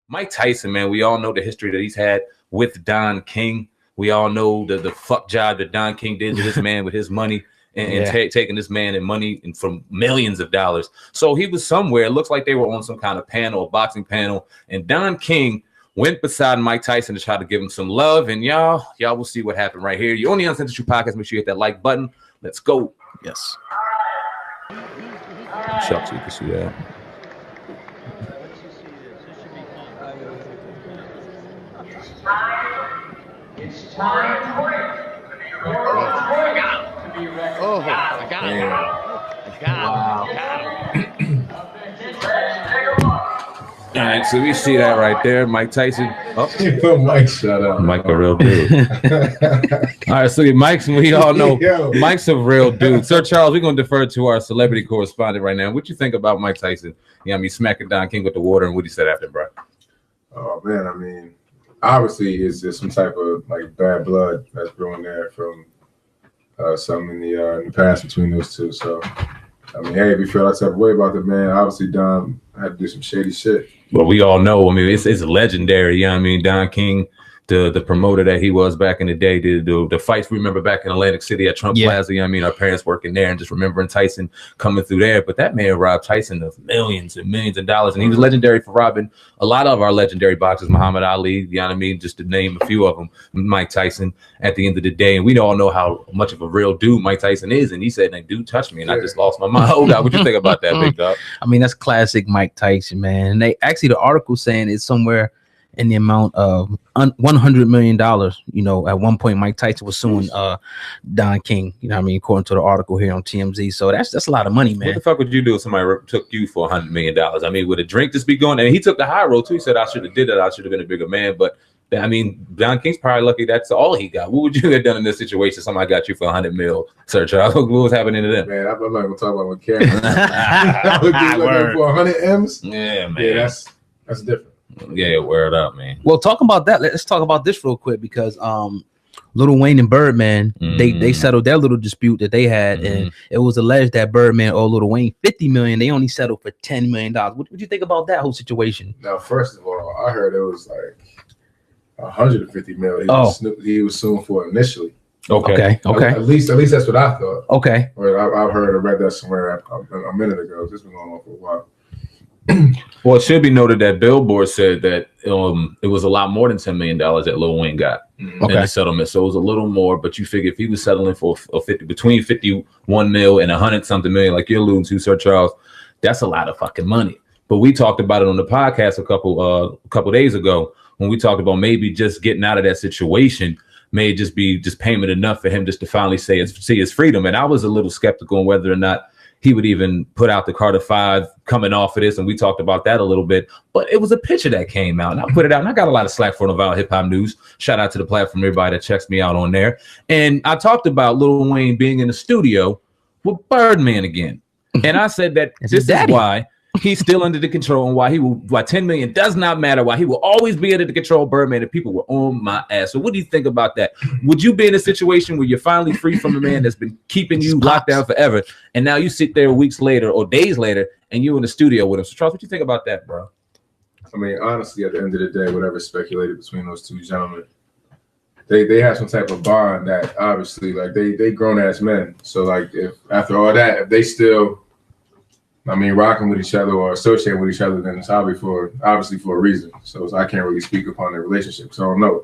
Mike Tyson, man, we all know the history that he's had with Don King. We all know the fuck job that Don King did to this man with his money and taking this man and money and from millions of dollars. So he was somewhere. It looks like they were on some kind of panel, a boxing panel, and Don King went beside Mike Tyson to try to give him some love. And y'all will see what happened right here. You only Uncensored Truth Podcast. Make sure you hit that like button. Let's go. Yes. Shucks, you can see that. It's time for it. Oh, I got him. I got him. All right, so we see that right there, Mike Tyson. Oh, Mike, shut up. Mike, a real dude. All right, so Mike's, we all know Mike's a real dude. Sir Charles, we're going to defer to our celebrity correspondent right now. What you think about Mike Tyson? Yeah, I mean, smacking Don King with the water, and what he said after, bro. Oh man, I mean, obviously, it's just some type of like bad blood that's brewing there from something in the past between those two. So, I mean, hey, if you feel that type of way about the man, obviously Don had to do some shady shit. Well, we all know. I mean, it's legendary. You know what I mean? Don King, the promoter that he was back in the day, the fights we remember back in Atlantic City at Trump Plaza. You know what I mean? Our parents working there and just remembering Tyson coming through there. But that man robbed Tyson of millions and millions of dollars. And he was legendary for robbing a lot of our legendary boxers, Muhammad Ali, you know what I mean? Just to name a few of them, Mike Tyson at the end of the day. And we all know how much of a real dude Mike Tyson is. And he said, that dude touched me. And I just lost my mind. Oh, God, what you think about that, big dog? I mean, that's classic Mike Tyson, man. And they actually, the article saying it's somewhere in the amount of $100 million. You know, at one point Mike Tyson was suing Don King, you know what I mean, according to the article here on TMZ. So that's a lot of money, man. What the fuck would you do if somebody took you for $100 million? I mean, would a drink just be going? And he took the high road too. He said, I should have did it. I should have been a bigger man. But I mean, Don King's probably lucky that's all he got. What would you have done in this situation? Somebody got you for $100 million, Sir Charles. What was happening to them? Man, I'm not gonna talk about what Cameron. I would be looking for 100 M's. Yeah, man. Yeah, that's different. Yeah, word up, man. Well, talking about that, let's talk about this real quick because Lil Wayne and Birdman, they settled their little dispute that they had, and it was alleged that Birdman owed Lil Wayne $50 million. They only settled for $10 million. What you think about that whole situation? Now, first of all, I heard it was like $150 million. He was suing for initially. Okay. At least that's what I thought. Okay. Or I've heard or read that somewhere a minute ago. It's been going on for a while. Well, it should be noted that Billboard said that it was a lot more than $10 million that Lil Wayne got in the settlement. So it was a little more, but you figure if he was settling for between 51 mil and 100-something million, like you're alluding to, Sir Charles, that's a lot of fucking money. But we talked about it on the podcast a couple days ago when we talked about maybe just getting out of that situation may just be payment enough for him just to finally see his freedom. And I was a little skeptical on whether or not he would even put out the Carter 5 coming off of this, and we talked about that a little bit. But it was a picture that came out, and I put it out, and I got a lot of slack for Naval Hip Hop News. Shout out to the platform, everybody that checks me out on there. And I talked about Lil Wayne being in the studio with Birdman again, and I said that this is why he's still under the control and why $10 million does not matter, why he will always be under the control of Birdman, and people were on my ass. So what do you think about that? Would you be in a situation where you're finally free from a man that's been keeping you locked down forever, and now you sit there weeks later or days later and you're in the studio with him? So Charles, what do you think about that, bro? I mean, honestly, at the end of the day, whatever's speculated between those two gentlemen, they have some type of bond that obviously, like, they grown ass men. So like, if after all that, if they still rocking with each other or associating with each other, then it's obviously for a reason. So I can't really speak upon their relationship. So I don't know.